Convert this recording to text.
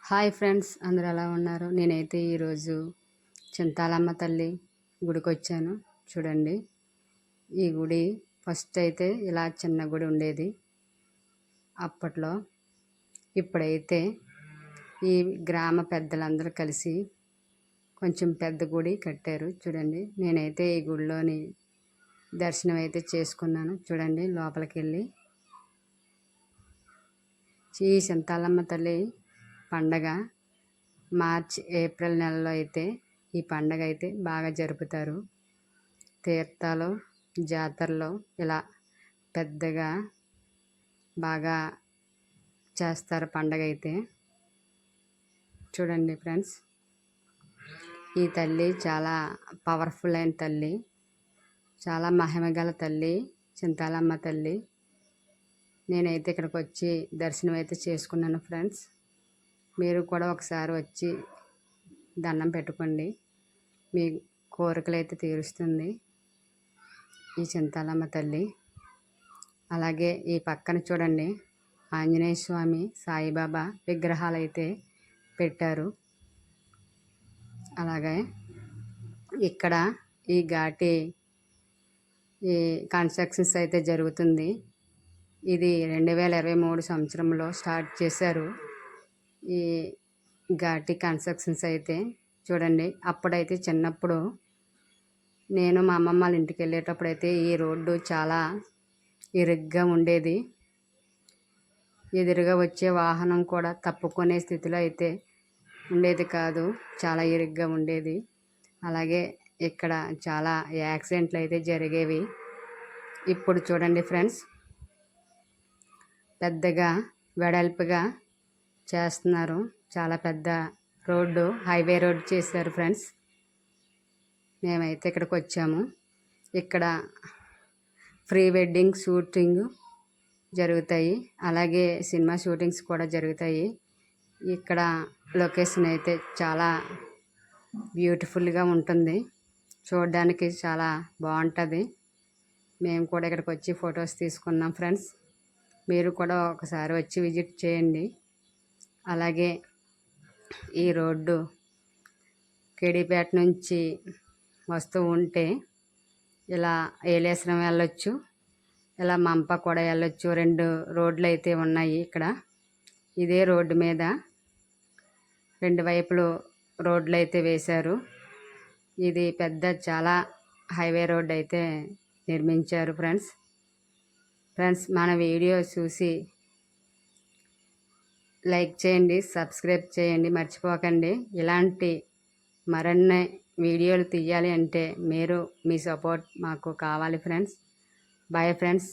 Hi friends, అందరూ ఎలా ఉన్నారు? నేనైతే ఈరోజు చింతాలమ్మ తల్లి గుడికి వచ్చాను. చూడండి, ఈ గుడి ఫస్ట్ అయితే ఇలా చిన్న గుడి ఉండేది అప్పట్లో. ఇప్పుడైతే ఈ గ్రామ పెద్దలందరూ కలిసి కొంచెం పెద్ద గుడి కట్టారు. చూడండి, నేనైతే ఈ గుడిలోని దర్శనం అయితే చేసుకున్నాను. చూడండి, లోపలికి వెళ్ళి ఈ చింతాలమ్మ తల్లి పండగ మార్చ్ ఏప్రిల్ నెలలో అయితే ఈ పండగ అయితే బాగా జరుపుతారు. తీర్థాలు జాతరలో ఇలా పెద్దగా బాగా చేస్తారు పండగ అయితే. చూడండి ఫ్రెండ్స్, ఈ తల్లి చాలా పవర్ఫుల్ అయిన తల్లి, చాలా మహిమగల తల్లి చింతాలమ్మ తల్లి. నేనైతే ఇక్కడికి వచ్చి దర్శనం అయితే చేసుకున్నాను ఫ్రెండ్స్. మీరు కూడా ఒకసారి వచ్చి దండం పెట్టుకోండి, మీ కోరికలు అయితే తీరుస్తుంది ఈ చింతాలమ్మ తల్లి. అలాగే ఈ పక్కన చూడండి, ఆంజనేయ స్వామి, సాయిబాబా విగ్రహాలు అయితే పెట్టారు. అలాగే ఇక్కడ ఈ ఘాటి ఈ కన్స్ట్రక్షన్స్ అయితే జరుగుతుంది. ఇది 2023 సంవత్సరంలో స్టార్ట్ చేశారు ఈ ఘాటి కన్స్ట్రక్షన్స్ అయితే. చూడండి, అప్పుడైతే చిన్నప్పుడు నేను మా అమ్మమ్మ వాళ్ళ ఇంటికి వెళ్ళేటప్పుడు అయితే ఈ రోడ్డు చాలా ఇరుగ్గా ఉండేది. ఎదురుగా వచ్చే వాహనం కూడా తప్పుకునే స్థితిలో అయితే ఉండేది కాదు, చాలా ఇరుగ్గా ఉండేది. అలాగే ఇక్కడ చాలా యాక్సిడెంట్లు అయితే జరిగేవి. ఇప్పుడు చూడండి ఫ్రెండ్స్, పెద్దగా వెడల్పుగా చేస్తున్నారు. చాలా పెద్ద రోడ్డు, హైవే రోడ్డు చేశారు ఫ్రెండ్స్. మేమైతే ఇక్కడికి వచ్చాము. ఇక్కడ ప్రీ వెడ్డింగ్ షూటింగ్ జరుగుతాయి, అలాగే సినిమా షూటింగ్స్ కూడా జరుగుతాయి. ఇక్కడ లొకేషన్ అయితే చాలా బ్యూటిఫుల్గా ఉంటుంది, చూడడానికి చాలా బాగుంటుంది. మేము కూడా ఇక్కడికి వచ్చి ఫొటోస్ తీసుకున్నాం ఫ్రెండ్స్. మీరు కూడా ఒకసారి వచ్చి విజిట్ చేయండి. అలాగే ఈ రోడ్డు కేడీపేట నుంచి వస్తూ ఉంటే ఇలా ఏలేశ్వరం వెళ్ళొచ్చు, ఇలా మంప కూడా వెళ్ళొచ్చు. 2 రోడ్లు అయితే ఉన్నాయి ఇక్కడ. ఇదే రోడ్డు మీద 2 వైపులు రోడ్లు అయితే వేశారు. ఇది పెద్ద చాలా హైవే రోడ్డు అయితే నిర్మించారు ఫ్రెండ్స్. మన వీడియో చూసి లైక్ చేయండి, సబ్స్క్రైబ్ చేయండి, మర్చిపోకండి. ఇలాంటి మరిన్ని వీడియోలు తీయాలి అంటే మీ సపోర్ట్ మాకు కావాలి ఫ్రెండ్స్. Bye friends.